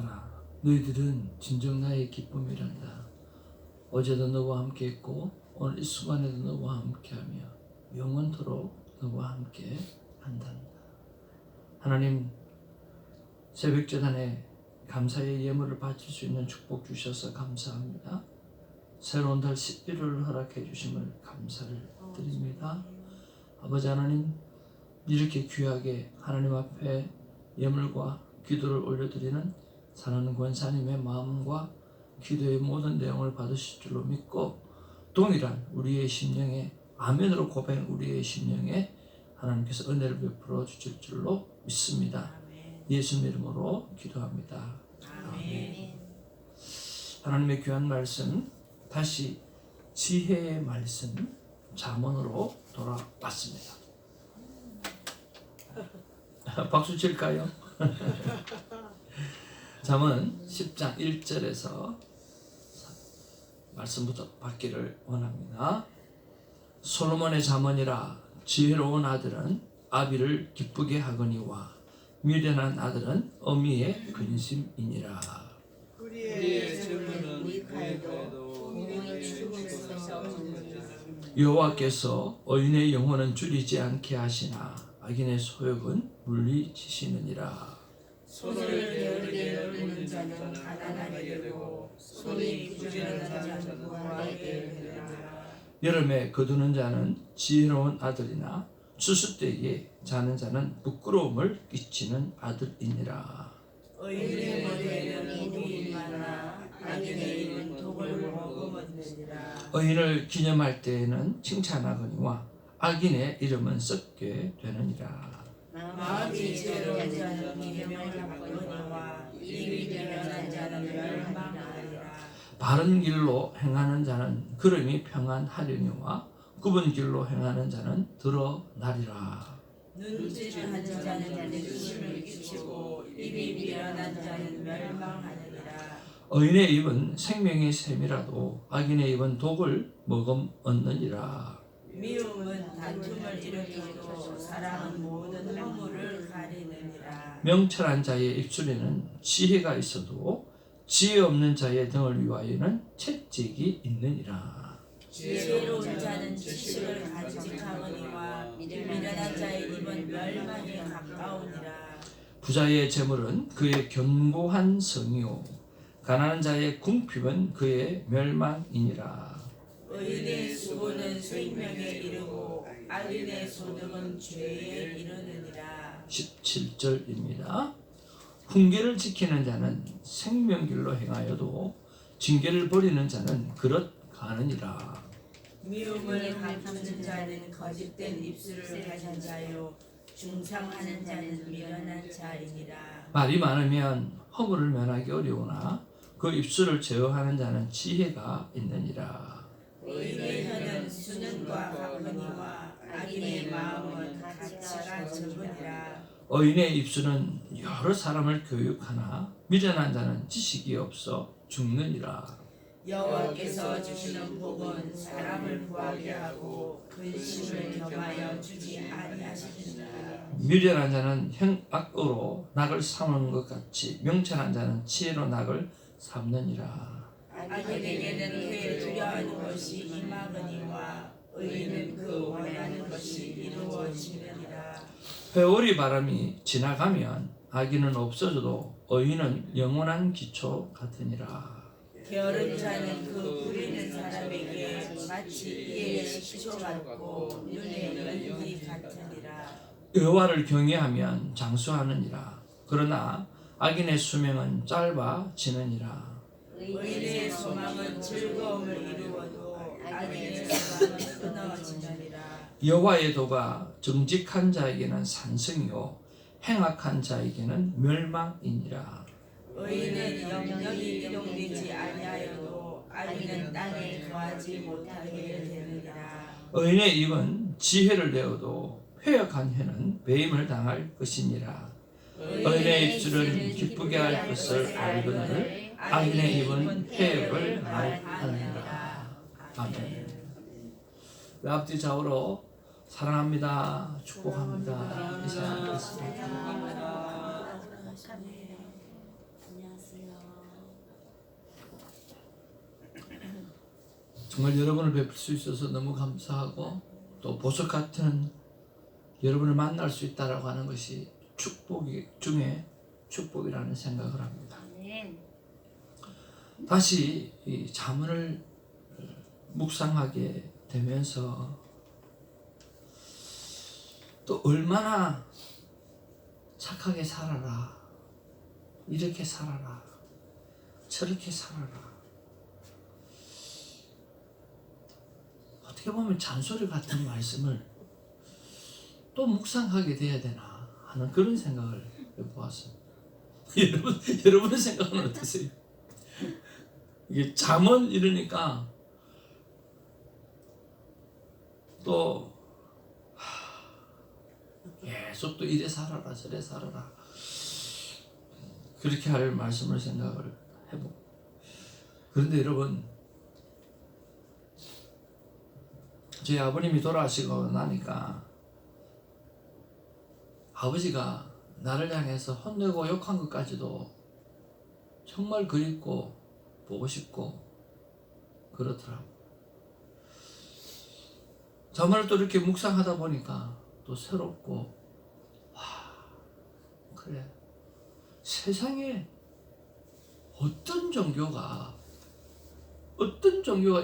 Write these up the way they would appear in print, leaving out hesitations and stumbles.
일어나라. 너희들은 진정 나의 기쁨이란다. 어제도 너와 함께 했고 오늘 이 순간에도 너와 함께하며 영원토록 너와 함께 한단다. 하나님, 새벽재단에 감사의 예물을 바칠 수 있는 축복 주셔서 감사합니다. 새로운 달 11월을 허락해 주심을 감사를 드립니다. 아버지 하나님, 이렇게 귀하게 하나님 앞에 예물과 기도를 올려드리는 사랑하는 권사님의 마음과 기도의 모든 내용을 받으실 줄로 믿고 동일한 우리의 심령에 아멘으로 고백한 우리의 심령에 하나님께서 은혜를 베풀어 주실 줄로 믿습니다. 예수님 이름으로 기도합니다. 아멘. 하나님의 귀한 말씀, 다시 지혜의 말씀 잠언으로 돌아왔습니다. 박수 칠까요? 잠언 10장 1절에서 말씀부터 받기를 원합니다. 솔로몬의 잠언이라, 지혜로운 아들은 아비를 기쁘게 하거니와 미련한 아들은 어미의 근심이니라. 우리의 질문은 무익하여도 공의 죽음을 없느니라. 여호와께서 의인의 영혼은 줄이지 않게 하시나 악인의 소욕은 물리치시느니라. 손을 게으르게 놀리는 자는 가난하게 되고 손이 부지런한 자는 부하게 되느니라. 여름에 거두는 자는 지혜로운 아들이나 추수 때에 자는 자는 부끄러움을 끼치는 아들이니라. 의인의 머리에는 복이 많아 악인의 입은 독을 머금으니라. 의인을 기념할 때에는 칭찬하거니와 악인의 이름은 썩게 되느니라. 마음이 지혜로운 자는 기념을 받거니와 입이 미련한 자는 멸망하리라. 바른 길로 행하는 자는 걸음이 평안하려니와 굽은 길로 행하는 자는 드러나리라. 눈짓하는 자는 근심을 끼치고 입이 미련한 자는 멸망하느니라. 의인의 입은 생명의 샘이라도 악인의 입은 독을 머금었느니라. 미움은 다툼을 일으키고 사랑은 모든 허물을 가리느니라. 명철한 자의 입술에는 지혜가 있어도 지혜 없는 자의 등을 위하여는 채찍이 있느니라. 지혜로운 자는 지식을 간직하거니와 미련한 자의 입은 멸망에 가까우니라. 부자의 재물은 그의 견고한 성이요 가난한 자의 궁핍은 그의 멸망이니라. 의인의 수고는 생명에 이르고 악인의 소득은 죄에 이르느니라. 17절입니다. 훈계를 지키는 자는 생명길로 행하여도 징계를 버리는 자는 그릇 가느니라. 미움을 감추는 자는 거짓된 입술을 가진 자요 중상하는 자는 미련한 자이니라. 말이 많으면 허물을 면하기 어려우나 그 입술을 제어하는 자는 지혜가 있느니라. 의인의 혀는 수능과 같거니와 악인의 마음은 가치가 적으니라. 의인의 입술은 여러 사람을 교육하나 미련한 자는 지식이 없어 죽느니라. 여호와께서 주시는 복은 사람을 구하게 하고 근심을 겸하여 주지 아니하시느니라. 미련한 자는 행악으로 낙을 삼는 것 같이 명철한 자는 지혜로 낙을 삼느니라. 악인에게는 그의 두려워하는 것이 임하거니와 의인은 그 원하는 것이 이루어지느니라. 회오리 바람이 지나가면 악인은 없어져도 의인은 영원한 기초 같으니라. 게으른 자는 그 부리는 사람에게 마치 이의 식초 같고 눈에 연기 같으니라. 여호와를 경외하면 장수하느니라. 그러나 악인의 수명은 짧아지느니라. 의인의 소망은 즐거움을 이루어도 악인의 소망은 끊어지느니라. 여호와의 도가 정직한 자에게는 산성이요 행악한 자에게는 멸망이니라. 의인은 영영이 이동되지 아니하여도 악인은 땅에 거하지 못하게 되느니라. 의인의 입은 지혜를 내어도 회역한 혀는 배임을 당할 것이니라. 의인의 입술은 기쁘게 할 것을 알거늘 악인의 입은 회역을 말하느니라. 아멘. 앞뒤 좌우로 사랑합니다. 축복합니다. 이상 있습니다. 안녕하세요. 정말 여러분을 뵙을 수 있어서 너무 감사하고 또 보석 같은 여러분을 만날 수 있다라고 하는 것이 축복이 중에 축복이라는 생각을 합니다. 아멘. 다시 이 잠언을 묵상하게 되면서 또 얼마나 착하게 살아라, 이렇게 살아라, 저렇게 살아라, 어떻게 보면 잔소리 같은 말씀을 또 묵상하게 돼야 되나 하는 그런 생각을 해보았습니다. 여러분의 생각은 어떠세요? 이게 잠언 이러니까 또 계속 또 이래 살아라 저래 살아라 그렇게 할 말씀을 생각을 해보고, 그런데 여러분, 저희 아버님이 돌아가시고 나니까 아버지가 나를 향해서 혼내고 욕한 것까지도 정말 그립고 보고 싶고 그렇더라고. 잠을 또 이렇게 묵상하다 보니까 또 새롭고, 와, 그래, 세상에 어떤 종교가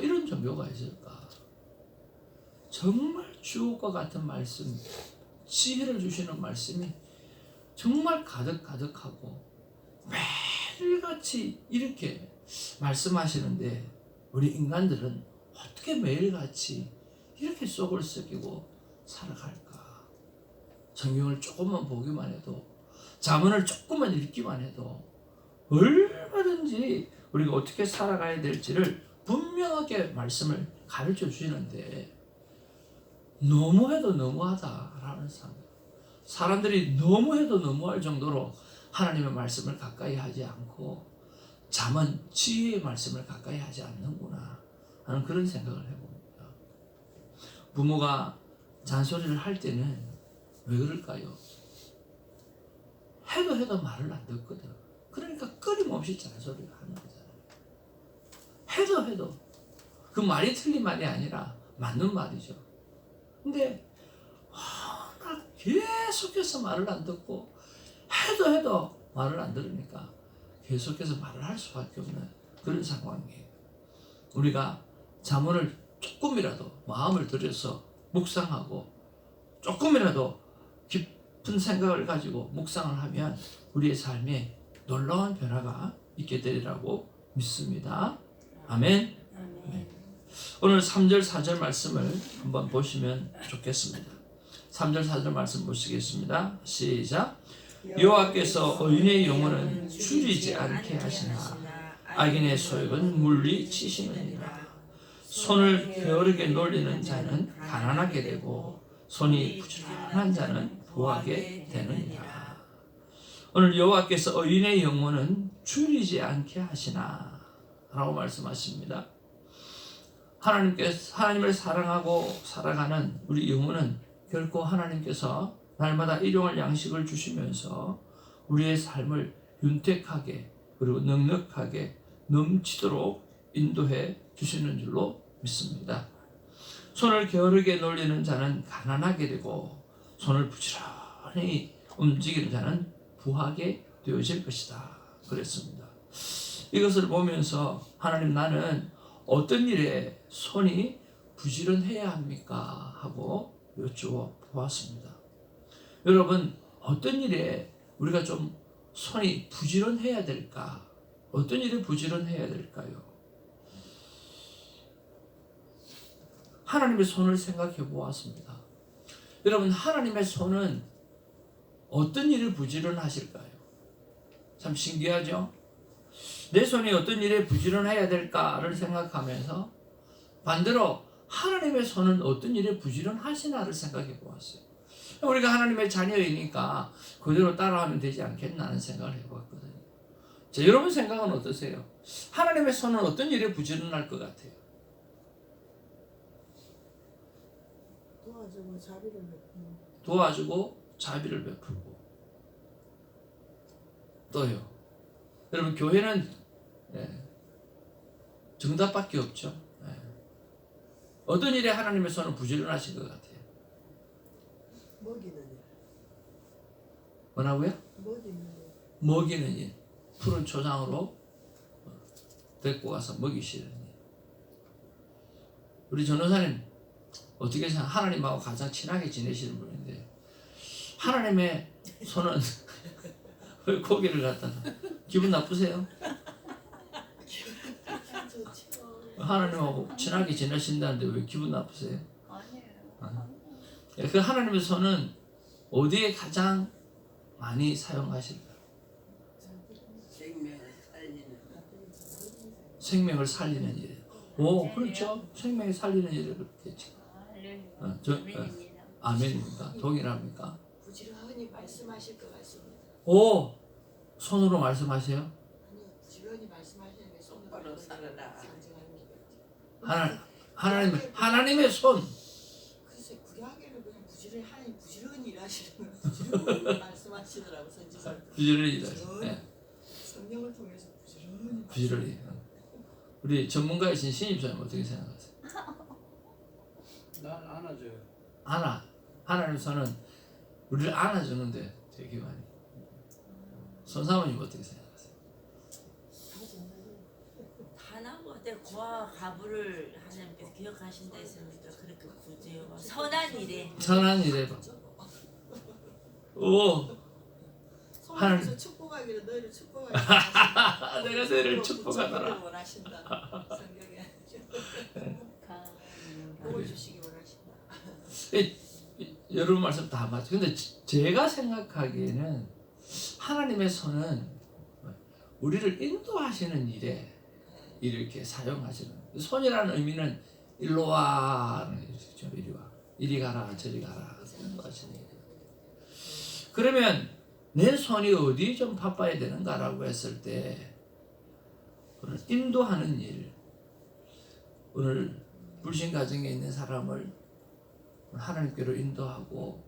이런 종교가 있을까? 정말 주옥과 같은 말씀, 지혜를 주시는 말씀이 정말 가득하고 매일같이 이렇게 말씀하시는데 우리 인간들은 어떻게 매일같이 이렇게 속을 썩이고 살아갈까? 성경을 조금만 보기만 해도, 잠언을 조금만 읽기만 해도 얼마든지 우리가 어떻게 살아가야 될지를 분명하게 말씀을 가르쳐 주시는데 너무해도 너무하다라는 생각. 사람들이 너무해도 너무할 정도로 하나님의 말씀을 가까이 하지 않고 잠언 지혜의 말씀을 가까이 하지 않는구나 하는 그런 생각을 해봅니다. 부모가 잔소리를 할 때는 왜 그럴까요? 해도 말을 안 듣거든. 그러니까 끊임없이 잔소리를 하는 거잖아요. 해도 그 말이 틀린 말이 아니라 맞는 말이죠. 근데 나 계속해서 말을 안 듣고 해도 말을 안 들으니까 계속해서 말을 할 수밖에 없는 그런 상황이에요. 우리가 잠언을 조금이라도 마음을 들여서 묵상하고 조금이라도 깊은 생각을 가지고 묵상을 하면 우리의 삶에 놀라운 변화가 있게 되리라고 믿습니다. 아멘. 오늘 3절 4절 말씀을 한번 보시면 좋겠습니다. 3절 4절 말씀 보시겠습니다. 시작. 여호와께서 의인의 영혼은 줄이지 않게 하시나 악인의 소욕은 물리치시느니라. 손을 게으르게 놀리는 자는 가난하게 되고 손이 부지런한 자는 부하게 되느니라. 오늘 여호와께서 의인의 영혼은 줄이지 않게 하시나 라고 말씀하십니다. 하나님을 사랑하고 살아가는 우리 영혼은 결코 하나님께서 날마다 일용할 양식을 주시면서 우리의 삶을 윤택하게 그리고 넉넉하게 넘치도록 인도해 주시는 줄로 믿습니다. 손을 게으르게 놀리는 자는 가난하게 되고 손을 부지런히 움직이는 자는 부하게 되어질 것이다 그랬습니다. 이것을 보면서 하나님, 나는 어떤 일에 손이 부지런해야 합니까? 하고 여쭤보았습니다. 여러분, 어떤 일에 우리가 좀 손이 부지런해야 될까? 어떤 일에 부지런해야 될까요? 하나님의 손을 생각해 보았습니다. 여러분, 하나님의 손은 어떤 일을 부지런하실까요? 참 신기하죠? 내 손이 어떤 일에 부지런해야 될까를 생각하면서 반대로 하나님의 손은 어떤 일에 부지런하시나를 생각해 보았어요. 우리가 하나님의 자녀이니까 그대로 따라하면 되지 않겠나 하는 생각을 해보았거든요. 자, 여러분 생각은 어떠세요? 하나님의 손은 어떤 일에 부지런할 것 같아요? 도와주고 자비를 베풀고 또요. 여러분, 교회는 정답밖에 없죠. 어떤 일에 하나님의 손은 부지런하신 것 같아요? 먹이는 일. 뭐라고요? 먹이는 일. 먹이는 일. 푸른 초장으로 데리고 가서 먹이시는 일. 우리 전도사님 어떻게 생각? 하나님하고 가장 친하게 지내시는 분인데 하나님의 손은 왜 고기를 갖다가 기분 나쁘세요? 좋죠. 하나님하고 친하게 지내신다는데 왜 기분 나쁘세요? 아니에요. 그 하나님의 손은 어디에 가장 많이 사용하실까? 생명을 살리는. 생명을 살리는 일. 오, 그렇죠. 생명을 살리는 일을 그렇겠죠. 아멘입니다. 아멘입니다. 동일합니까? 부지런히 말씀하실 것 같습니다. 오, 손으로 말씀하세요. 아니 부지런히 말씀하시는 게 손으로 살아라. 하나님의 손. 글쎄 구약에는 그냥 부지런히 하나님 부지런히 일하시는 부지런히 말씀하시더라고 선지자. 부지런히 일하세요. 네. 성령을 통해서 부지런히. 부지런히. 우리 전문가이신 신입사님 어떻게 생각하세요? 난 안아줘요. 하나님의 손은 우리를 안아주는데 되게 많이. 손사모님 어떻게 생각하세요? 하나님과 때 고아 가부를 하나님께서 기억하신다 했습니다. 그렇게 구제와 선한 일에 선한 일에 오, 하나님께서 축복하기를 너희를 축복하기를 내가 너희를 축복하노라. 원하신다. 성경에 보여주시기 원하신다. 여러분 말씀 다 맞죠. 근데 제가 생각하기에는 하나님의 손은 우리를 인도하시는 일에 이렇게 사용하시는. 손이라는 의미는 일로 와는 뜻이죠. 이리 와, 이리 가라, 저리 가라 인도하시는 일. 그러면 내 손이 어디 좀 바빠야 되는가라고 했을 때 오늘 인도하는 일, 오늘 불신 가정에 있는 사람을 하나님께로 인도하고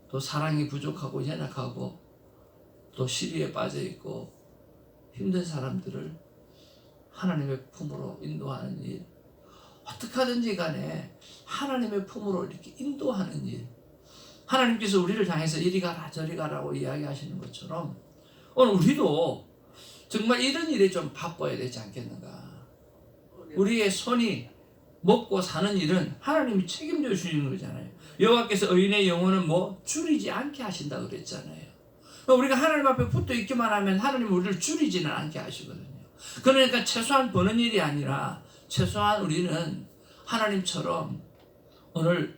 또 사랑이 부족하고 연약하고 또 시리에 빠져 있고 힘든 사람들을 하나님의 품으로 인도하는 일, 어떻게 하든지 간에 하나님의 품으로 이렇게 인도하는 일, 하나님께서 우리를 향해서 이리 가라 저리 가라고 이야기하시는 것처럼 오늘 우리도 정말 이런 일에 좀 바빠야 되지 않겠는가. 우리의 손이 먹고 사는 일은 하나님이 책임져 주시는 거잖아요. 여호와께서 의인의 영혼은 뭐 줄이지 않게 하신다 그랬잖아요. 우리가 하나님 앞에 붙어 있기만 하면 하나님 우리를 줄이지는 않게 하시거든요. 그러니까 최소한 버는 일이 아니라 최소한 우리는 하나님처럼 오늘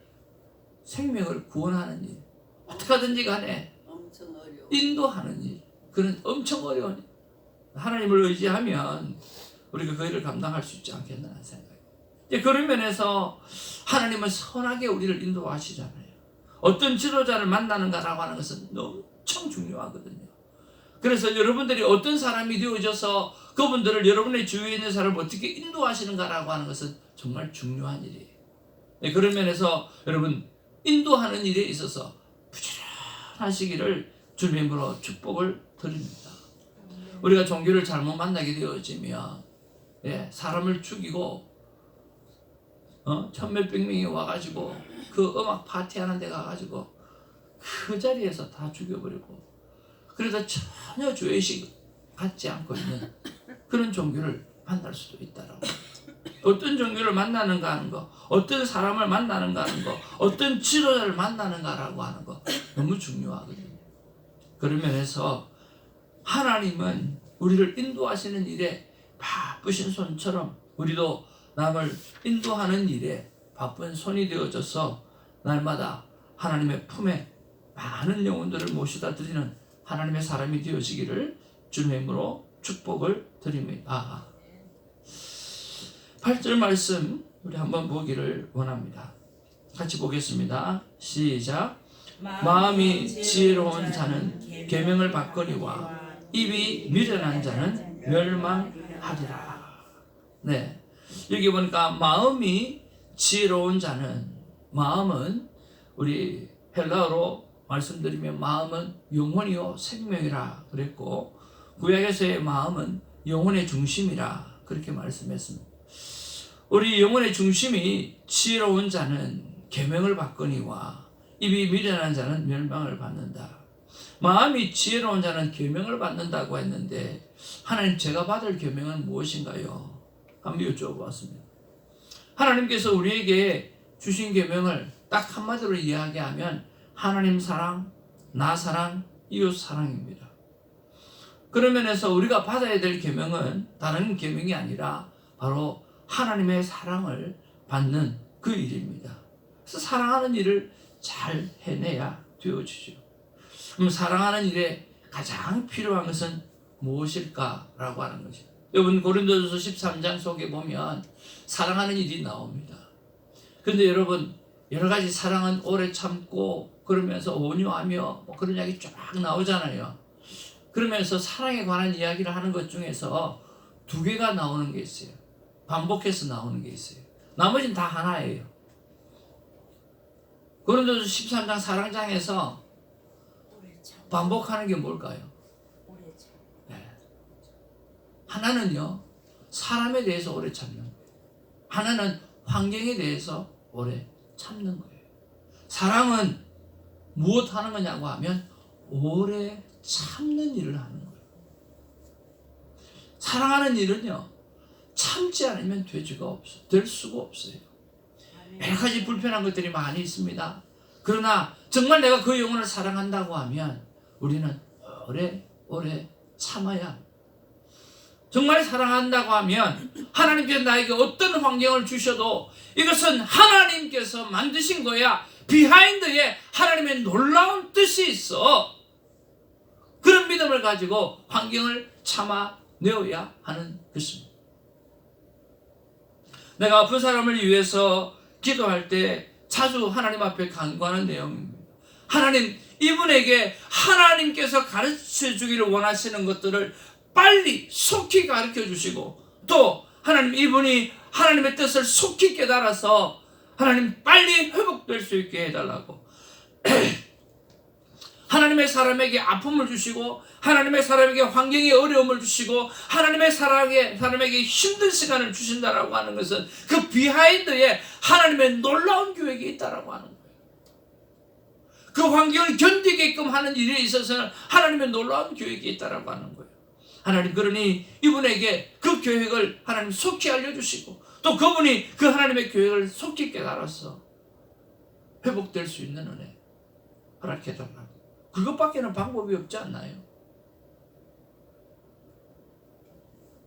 생명을 구원하는 일, 어떻게 하든지 간에 엄청 어려워. 인도하는 일, 그런 엄청 어려운 일. 하나님을 의지하면 우리가 그 일을 감당할 수 있지 않겠나 하는 생각이에요. 그런 면에서 하나님은 선하게 우리를 인도하시잖아요. 어떤 지도자를 만나는가라고 하는 것은 엄청 중요하거든요. 그래서 여러분들이 어떤 사람이 되어져서 그분들을 여러분의 주위에 있는 사람을 어떻게 인도하시는가라고 하는 것은 정말 중요한 일이에요. 그런 면에서 여러분 인도하는 일에 있어서 부지런하시기를 주님으로 축복을 드립니다. 우리가 종교를 잘못 만나게 되어지면 사람을 죽이고 천몇백 명이 와가지고 그 음악 파티하는 데 가가지고 그 자리에서 다 죽여버리고 그래서 전혀 죄의식 갖지 않고 있는 그런 종교를 만날 수도 있다라고. 어떤 종교를 만나는가 하는 거, 어떤 사람을 만나는가 하는 거, 어떤 지도자를 만나는가라고 하는 거 너무 중요하거든요. 그런 면에서 하나님은 우리를 인도하시는 일에 바쁘신 손처럼 우리도 남을 인도하는 일에 바쁜 손이 되어져서 날마다 하나님의 품에 많은 영혼들을 모시다 드리는 하나님의 사람이 되어지기를 주님의 이름으로 축복을 드립니다. 8절 말씀 우리 한번 보기를 원합니다. 같이 보겠습니다. 시작. 마음이 지혜로운 자는 계명을 받거니와 입이 미련한 자는 멸망하리라. 네, 여기 보니까 마음이 지혜로운 자는, 마음은 우리 헬라어로 말씀드리면 마음은 영혼이요 생명이라 그랬고 구약에서의 마음은 영혼의 중심이라 그렇게 말씀했습니다. 우리 영혼의 중심이 지혜로운 자는 계명을 받거니와 입이 미련한 자는 멸망을 받는다. 마음이 지혜로운 자는 계명을 받는다고 했는데 하나님 제가 받을 계명은 무엇인가요? 한번 여쭤보았습니다. 하나님께서 우리에게 주신 계명을 딱 한마디로 이야기하면 하나님 사랑, 나 사랑, 이웃 사랑입니다. 그런 면에서 우리가 받아야 될 계명은 다른 계명이 아니라 바로 하나님의 사랑을 받는 그 일입니다. 그래서 사랑하는 일을 잘 해내야 되어지죠. 그럼 사랑하는 일에 가장 필요한 것은 무엇일까라고 하는 거죠. 여러분 고린도전서 13장 속에 보면 사랑하는 일이 나옵니다. 그런데 여러분 여러 가지 사랑은 오래 참고 그러면서 온유하며 뭐 그런 이야기 쫙 나오잖아요. 그러면서 사랑에 관한 이야기를 하는 것 중에서 두 개가 나오는 게 있어요. 반복해서 나오는 게 있어요. 나머지는 다 하나예요. 고린도전서 13장 사랑장에서 반복하는 게 뭘까요? 네. 하나는요 사람에 대해서 오래 참는 거예요. 하나는 환경에 대해서 오래 참는 거예요. 사랑은 무엇 하는 거냐고 하면 오래 참는 일을 하는 거예요. 사랑하는 일은요 참지 않으면 될 수가 없어요. 여러 가지 불편한 것들이 많이 있습니다. 그러나 정말 내가 그 영혼을 사랑한다고 하면 우리는 오래 참아야 합니다. 정말 사랑한다고 하면 하나님께서 나에게 어떤 환경을 주셔도 이것은 하나님께서 만드신 거야. 비하인드에 하나님의 놀라운 뜻이 있어. 그런 믿음을 가지고 환경을 참아내어야 하는 것입니다. 내가 아픈 사람을 위해서 기도할 때 자주 하나님 앞에 간구하는 내용입니다. 하나님, 이분에게 하나님께서 가르쳐 주기를 원하시는 것들을 빨리 속히 가르쳐 주시고, 또 하나님 이분이 하나님의 뜻을 속히 깨달아서 하나님 빨리 회복될 수 있게 해달라고. 하나님의 사람에게 아픔을 주시고 하나님의 사람에게 환경의 어려움을 주시고 하나님의 사람에게 힘든 시간을 주신다라고 하는 것은 그 비하인드에 하나님의 놀라운 계획이 있다라고 하는 거예요. 그 환경을 견디게끔 하는 일에 있어서는 하나님의 놀라운 계획이 있다라고 하는 거예요. 하나님, 그러니 이분에게 그 계획을 하나님 속히 알려주시고 또 그분이 그 하나님의 계획을 속히 깨달아서 회복될 수 있는 은혜 허락해달라고. 그것밖에는 방법이 없지 않나요?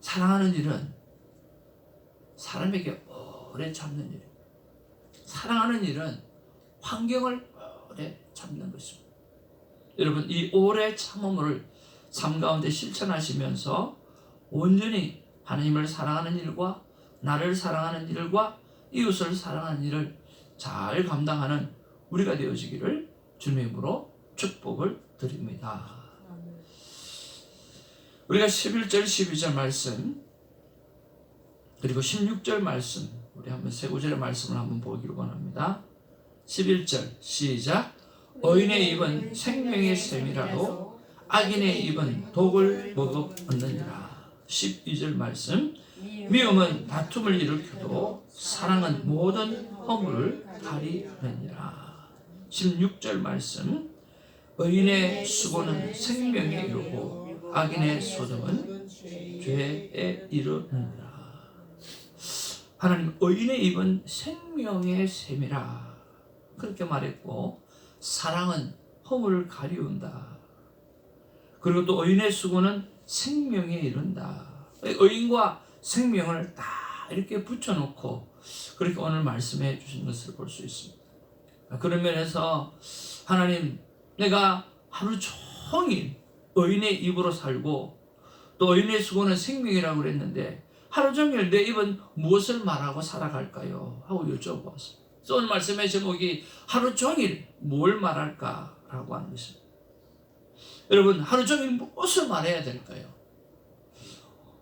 사랑하는 일은 사람에게 오래 참는 일입니다. 사랑하는 일은 환경을 오래 참는 것입니다. 여러분, 이 오래 참음을 삶 가운데 실천하시면서 온전히 하나님을 사랑하는 일과 나를 사랑하는 일과 이웃을 사랑하는 일을 잘 감당하는 우리가 되어지기를 주님의 이름으로 축복을 드립니다. 우리가 11절 12절 말씀 그리고 16절 말씀, 우리 한번 세 구절의 말씀을 한번 보기를 원합니다. 11절 시작. 의인의 입은 생명의 샘이라도 악인의 입은 독을 먹어얻느니라. 12절 말씀. 미움은 다툼을 일으켜도 사랑은 모든 허물을 가리느니라. 16절 말씀. 의인의 수고는 생명에 이르고 악인의 소득은 죄에 이르느니라. 하나님, 의인의 입은 생명의 샘이라 그렇게 말했고, 사랑은 허물을 가리운다. 그리고 또 의인의 수고는 생명에 이른다. 의인과 생명을 다 이렇게 붙여놓고 그렇게 오늘 말씀해 주신 것을 볼 수 있습니다. 그런 면에서 하나님, 내가 하루 종일 의인의 입으로 살고 또 의인의 수고는 생명이라고 그랬는데 하루 종일 내 입은 무엇을 말하고 살아갈까요? 하고 여쭤보았습니다. 오늘 말씀의 제목이 하루 종일 뭘 말할까라고 하는 것입니다. 여러분, 하루 종일 무엇을 말해야 될까요?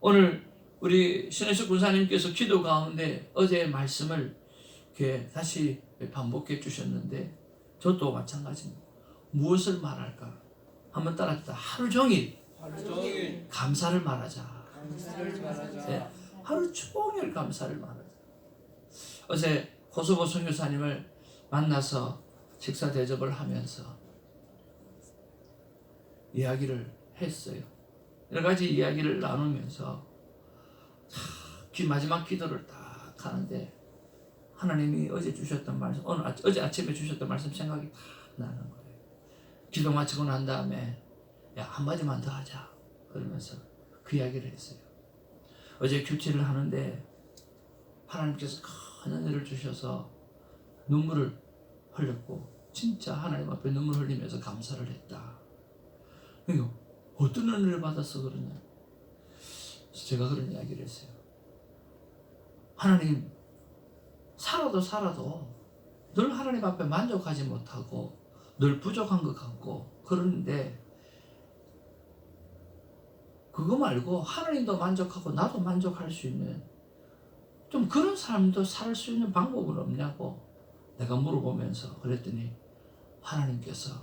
오늘 우리 신혜숙 군사님께서 기도 가운데 어제의 말씀을 이렇게 다시 반복해 주셨는데 저도 마찬가지입니다. 무엇을 말할까? 한번 따라합시다. 하루 종일 감사를 말하자. 네, 하루 종일 감사를 말하자. 어제 고소보 선교사님을 만나서 식사 대접을 하면서 이야기를 했어요. 여러 가지 이야기를 나누면서 마지막 기도를 딱 하는데 하나님이 어제 주셨던 말씀, 어제 아침에 주셨던 말씀 생각이 딱 나는 거예요. 기도 마치고 난 다음에 야, 한마디만 더 하자 그러면서 그 이야기를 했어요. 어제 큐티를 하는데 하나님께서 큰 은혜를 주셔서 눈물을 흘렸고 진짜 하나님 앞에 눈물 흘리면서 감사를 했다. 그러니까 어떤 은혜를 받아서 그러냐. 제가 그런 이야기를 했어요. 하나님 살아도 늘 하나님 앞에 만족하지 못하고 늘 부족한 것 같고 그러는데 그거 말고 하나님도 만족하고 나도 만족할 수 있는 좀 그런 사람도 살 수 있는 방법은 없냐고 내가 물어보면서 그랬더니 하나님께서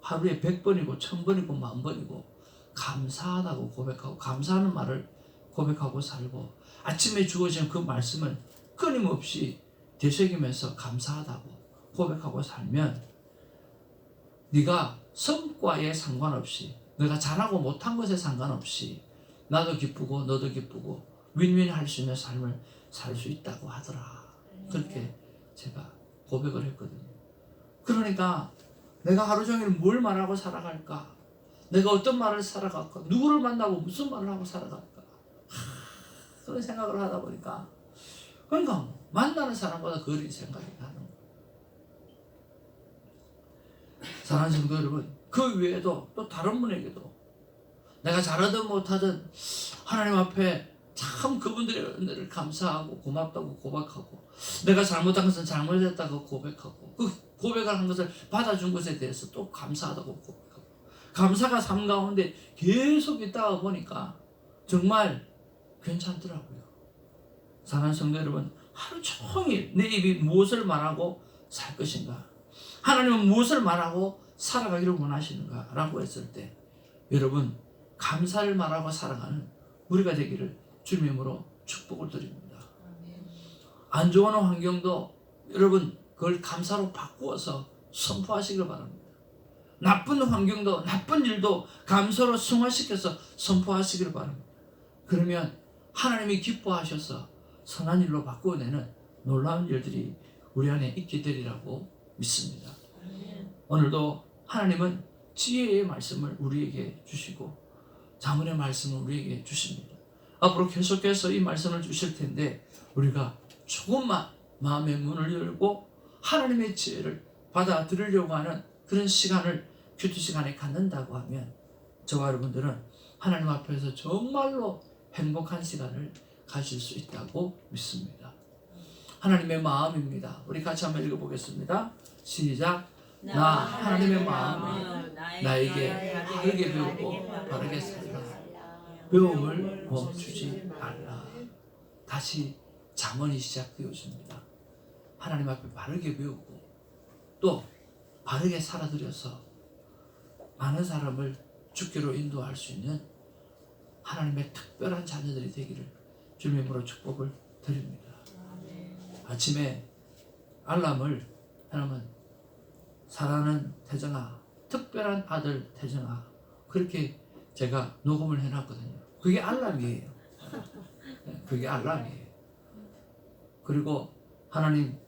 하루에 100번이고 1000번이고 10,000번이고 감사하다고 고백하고 감사하는 말을 고백하고 살고 아침에 주어진 그 말씀을 끊임없이 되새기면서 감사하다고 고백하고 살면 네가 성과에 상관없이 내가 잘하고 못한 것에 상관없이 나도 기쁘고 너도 기쁘고 윈윈 할 수 있는 삶을 살 수 있다고 하더라. 그렇게 제가 고백을 했거든요. 그러니까 내가 하루 종일 뭘 말하고 살아갈까? 내가 어떤 말을 살아갈까? 누구를 만나고 무슨 말을 하고 살아갈까? 그런 생각을 하다 보니까 그러니까 만나는 사람보다 그런 생각이 나는 거예요. 사랑하는 성도 여러분, 그 외에도 또 다른 분에게도 내가 잘하든 못하든 하나님 앞에 참 그분들의 은혜를 감사하고 고맙다고 고백하고 내가 잘못한 것은 잘못했다고 고백하고 그 고백을 한 것을 받아준 것에 대해서 또 감사하다고 고백하고 감사가 삶 가운데 계속 있다가 보니까 정말 괜찮더라고요. 사랑하는 성도 여러분, 하루 종일 내 입이 무엇을 말하고 살 것인가? 하나님은 무엇을 말하고 살아가기를 원하시는가? 라고 했을 때 여러분 감사를 말하고 살아가는 우리가 되기를 주님으로 축복을 드립니다. 안 좋은 환경도 여러분 그걸 감사로 바꾸어서 선포하시길 바랍니다. 나쁜 환경도 나쁜 일도 감사로 승화시켜서 선포하시길 바랍니다. 그러면 하나님이 기뻐하셔서 선한 일로 바꾸어내는 놀라운 일들이 우리 안에 있게 되리라고 믿습니다. 오늘도 하나님은 지혜의 말씀을 우리에게 주시고 자문의 말씀을 우리에게 주십니다. 앞으로 계속해서 이 말씀을 주실 텐데 우리가 조금만 마음의 문을 열고 하나님의 지혜를 받아들이려고 하는 그런 시간을 큐티 시간에 갖는다고 하면 저와 여러분들은 하나님 앞에서 정말로 행복한 시간을 가질 수 있다고 믿습니다. 하나님의 마음입니다. 우리 같이 한번 읽어보겠습니다. 시작. 나 하나님의 마음을 나에게 바르게 배우고 바르게 살라. 배움을 멈추지 말라. 다시 잠언이 시작되어집니다. 하나님 앞에 바르게 배우고 또 바르게 살아들여서 많은 사람을 주께로 인도할 수 있는 하나님의 특별한 자녀들이 되기를 주님으로 축복을 드립니다. 아침에 알람을 하나님은 사랑하는 태정아, 특별한 아들 태정아 그렇게 제가 녹음을 해놨거든요. 그게 알람이에요. 그게 알람이에요. 그리고 하나님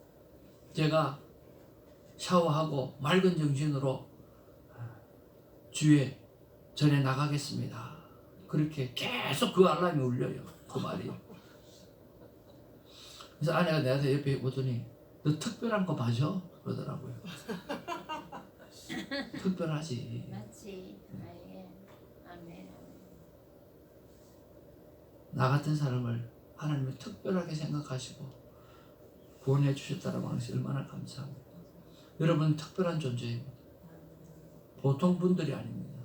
제가 샤워하고 맑은 정신으로 주의 전에 나가겠습니다. 그렇게 계속 그 알람이 울려요. 그 말이. 그래서 아내가 내한테 옆에 보더니 너 특별한 거 맞아? 그러더라고요. 특별하지. 맞지. 아멘. 나 같은 사람을 하나님이 특별하게 생각하시고 구원해 주셨다는 것이 얼마나 감사합니다. 여러분은 특별한 존재입니다. 보통 분들이 아닙니다.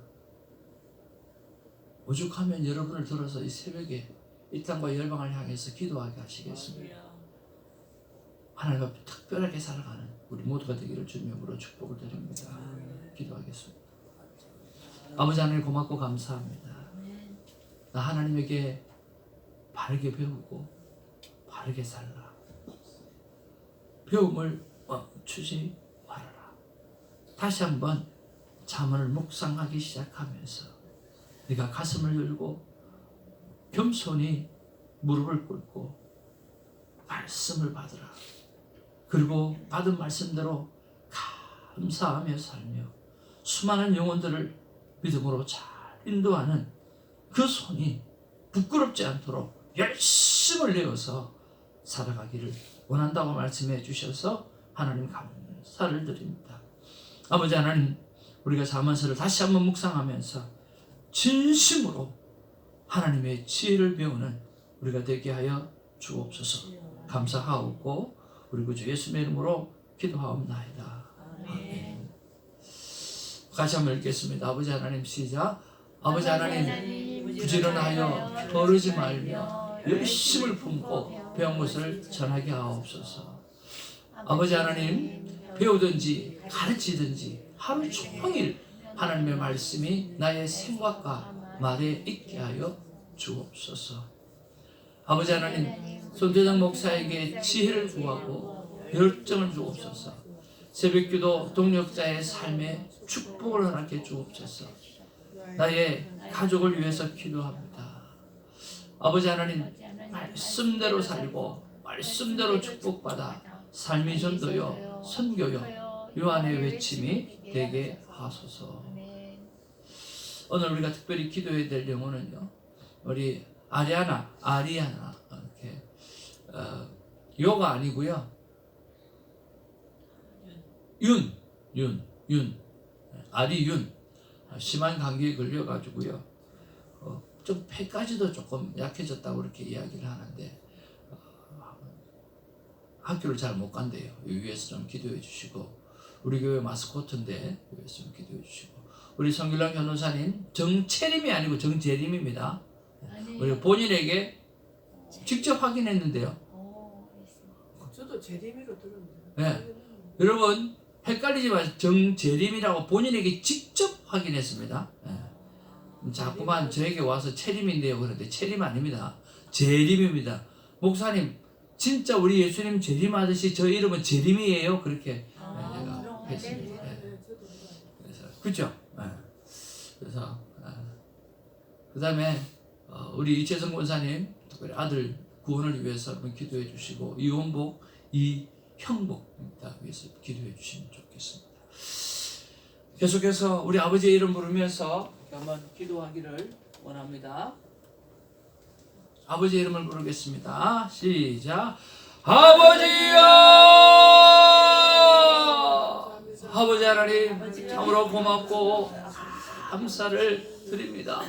오죽하면 여러분을 들어서 이 새벽에 이 땅과 열방을 향해서 기도하게 하시겠습니다. 하나님 앞에 특별하게 살아가는 우리 모두가 되기를 주님으로 축복을 드립니다. 기도하겠습니다. 아버지 하나님 고맙고 감사합니다. 나 하나님에게 바르게 배우고 바르게 살라. 배움을 멈추지 말아라. 다시 한번 잠언을 묵상하기 시작하면서 네가 가슴을 열고 겸손히 무릎을 꿇고 말씀을 받으라. 그리고 받은 말씀대로 감사하며 살며 수많은 영혼들을 믿음으로 잘 인도하는 그 손이 부끄럽지 않도록 열심을 내어서 살아가기를 원한다고 말씀해 주셔서 하나님 감사를 드립니다. 아버지 하나님, 우리가 잠언서를 다시 한번 묵상하면서 진심으로 하나님의 지혜를 배우는 우리가 되게 하여 주옵소서. 감사하옵고 우리 구주 예수의 이름으로 기도하옵나이다. 아멘. 같이 한번 읽겠습니다. 아버지 하나님 시작. 아버지 하나님, 부지런하여 거르지 말며 열심을 품고 배운 것을 전하게 하옵소서. 아버지 하나님, 배우든지 가르치든지 하루 종일 하나님의 말씀이 나의 생각과 말에 있게 하여 주옵소서. 아버지 하나님, 손대장 목사에게 지혜를 구하고 열정을 주옵소서. 새벽기도 동력자의 삶에 축복을 허락해 주옵소서. 나의 가족을 위해서 기도합니다. 아버지 하나님, 말씀대로 살고 말씀대로 축복받아 삶이 전도요 선교요 요한의 외침이 되게 하소서. 오늘 우리가 특별히 기도해야 될 영혼은요, 우리 아리아나 이렇게 요가 아니고요, 아리윤 심한 감기에 걸려가지고요, 좀 폐까지도 조금 약해졌다고 이렇게 이야기를 하는데 학교를 잘 못 간대요. 위에서 좀 기도해 주시고, 우리 교회 마스코트인데 위에서 좀 기도해 주시고, 우리 성길랑 변호사님 정채림이 아니고 정재림입니다. 우리 본인에게 직접 확인했는데요. 저도 제림이로 들었는데. 네. 여러분 헷갈리지 마세요. 정재림이라고 본인에게 직접 확인했습니다. 네. 자꾸만 저에게 와서 채림인데요 그런데 채림 아닙니다. 재림입니다. 목사님, 진짜 우리 예수님 재림하듯이 저 이름은 재림이에요? 그렇게 제가 했습니다. 네. 그래서 그렇죠? 네. 그래서 그 다음에 우리 이채성 권사님 특별히 아들 구원을 위해서 한번 기도해 주시고, 이원복, 이형복입니다. 위해서 기도해 주시면 좋겠습니다. 계속해서 우리 아버지의 이름 부르면서 한번 기도하기를 원합니다. 아버지의 이름을 부르겠습니다. 시작. 아버지여! 아버지 하나님, 참으로 고맙고 감사를 드립니다.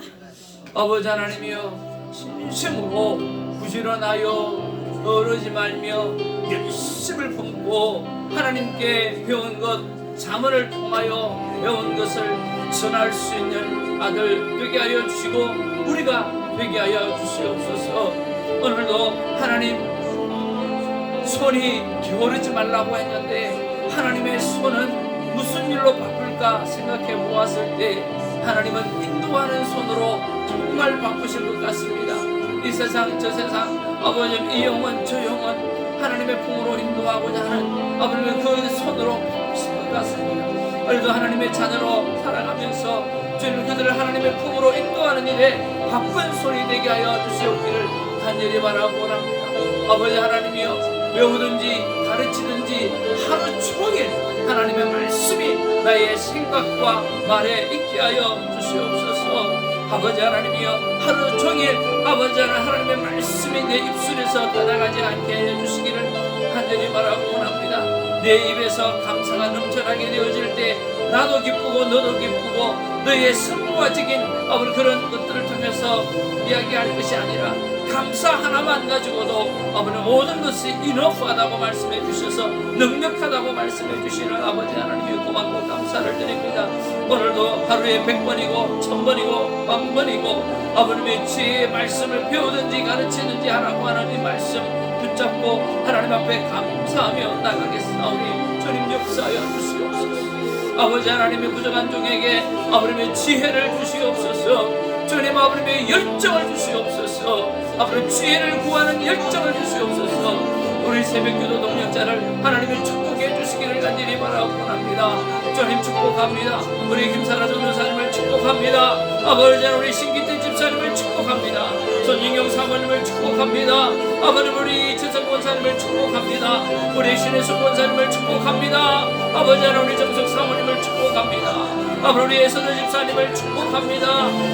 아버지 하나님이여, 진심으로 부지런하여 어르지 말며 열심을 품고 하나님께 배운 것, 잠언을 통하여 배운 것을 전할 수 있는 아들 되게 하여 주시고 우리가 되게 하여 주시옵소서. 오늘도 하나님, 손이 게으르지 말라고 했는데 하나님의 손은 무슨 일로 바쁠까 생각해 보았을 때 하나님은 인도하는 손으로 정말 바쁘실 것 같습니다. 이 세상 저 세상, 아버님 이 영혼 저 영혼 하나님의 품으로 인도하고자 하는 아버님 그 손으로 바쁘실 것 같습니다. 오늘도 하나님의 자녀로 살아가면서 주님 그들을 하나님의 품으로 인도하는 일에 바쁜 손이 되게 하여 주시옵기를 간절히 바라고 원합니다. 아버지 하나님이여, 배우든지 가르치든지 하루 종일 하나님의 말씀이 나의 생각과 말에 있게 하여 주시옵소서. 아버지 하나님이여, 하루 종일 아버지 하나님의 말씀이 내 입술에서 떠나가지 않게 해 주시기를 간절히 바라고 원합니다. 내 입에서 감사가 넘쳐나게 되어질 때 나도 기쁘고 너도 기쁘고 너의 성과적인 아버지 그런 것들을 통해서 이야기할 것이 아니라 감사 하나만 가지고도 아버지 모든 것이 이너프하다고 말씀해 주셔서 넉넉하다고 말씀해 주시는 아버지 하나님의 고맙고 감사를 드립니다. 오늘도 하루에 100번이고 1000번이고 10,000번이고 아버님의 지혜의 말씀을 배우든지 가르치든지 하라고 하는 이 말씀 붙잡고 하나님 앞에 감사하며 나가겠사오니 주님 역사하여 주시옵소서. 아버지 하나님의 부족한 종에게 아버님의 지혜를 주시옵소서. 주님 아버님의 열정을 주시옵소서. 앞으로 지혜를 구하는 열정을 주시옵소서. 우리 새벽기도 동역자를 하나님의 축복해 주시기를 간절히 바라고 원합니다. 주님 축복합니다. 우리 김사라 전도사님을 축복합니다. 아버지 우리 신기태 집사님을 축복합니다. 손인경 사모님을 축복합니다. 아버지 우리 최성 권사님을 축복합니다. 우리 신혜숙 권사님을 축복합니다. 아버지 우리 정석 사모님을 축복합니다. 아버지 우리 애서도 집사님을 축복합니다.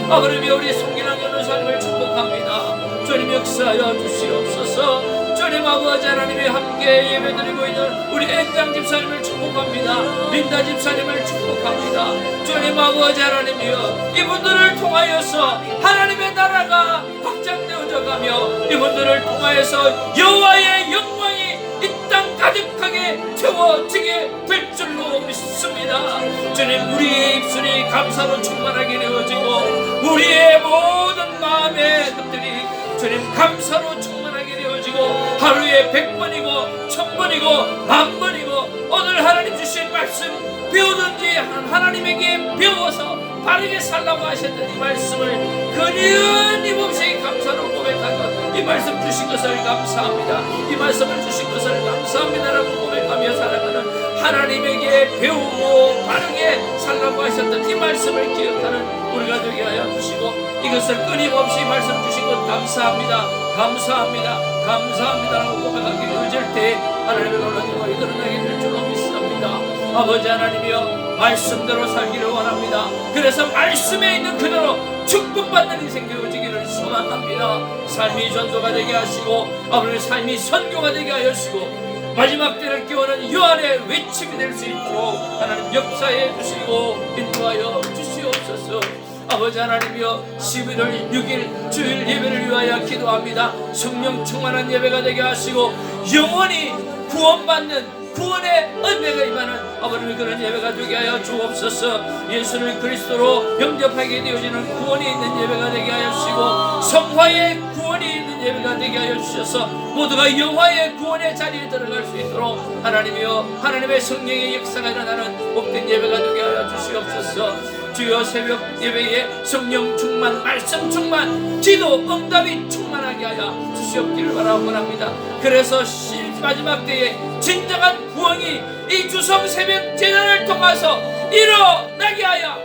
아버지 우리 송기랑 전도사님을 축복합니다. 주님 역사하여 주시옵소서. 주님 아버지 하나님이 함께 예배드리고 있는 우리 앤장 집사님을 축복합니다. 린다 집사님을 축복합니다. 주님 아버지 하나님이여 이분들을 통하여서 하나님의 나라가 확장되어져 가며 이분들을 통하여서 여호와의 영광이 이 땅 가득하게 채워지게 될 줄로 믿습니다. 주님 우리의 입술이 감사로 충만하게 되어지고 우리의 모든 마음의 것들이 주님 감사로 충만하게 되어지고 하루에 100번이고 1000번이고 10,000번이고 오늘 하나님 주신 말씀 배우든지 하나님에게 배워서 바르게 살라고 하셨던 이 말씀을 끊임없이 감사로 고백하고 이 말씀 주신 것을 감사합니다. 이 말씀을 주신 것을 감사합니다라고 고백하며 살아가는 하나님에게 배우고 바르게 살라고 하셨던 이 말씀을 기억하는 우리가 되게 하여 주시고 이것을 끊임없이 말씀 주신 것 감사합니다. 감사합니다. 감사합니다라고 고백하기 늦을 때 하나님의 놀라운 영광이 드러나게 될 줄로 믿습니다. 아버지 하나님이여 말씀대로 살기를 원합니다. 그래서 말씀에 있는 그대로 축복받는 인생 되어지기를 소망합니다. 삶이 전도가 되게 하시고 아버지 삶이 선교가 되게 하시고 마지막 때를 깨우는 요한의 외침이 될 수 있도록 하나님 역사해 주시고 인도하여 주시옵소서. 아버지 하나님이여 11월 6일 주일 예배를 위하여 기도합니다. 성령 충만한 예배가 되게 하시고 영원히 구원받는 구원의 은혜가 임하는 아버지 그런 예배가 되게 하여 주옵소서. 예수를 그리스도로 영접하게 되어지는 구원이 있는 예배가 되게 하여 주시고 성화의 구원이 있는 예배가 되게 하여 주셔서 모두가 영화의 구원의 자리에 들어갈 수 있도록 하나님이여 하나님의 성령의 역사가 일어나는 복된 예배가 되게 하여 주시옵소서. 주여 새벽 예배에 성령 충만 말씀 충만 기도 응답이 충만하게 하여 주시옵기를 바라고 합니다. 그래서 마지막 때에 진정한 구원이 이 주성 새벽 제단을 통해서 일어나게 하여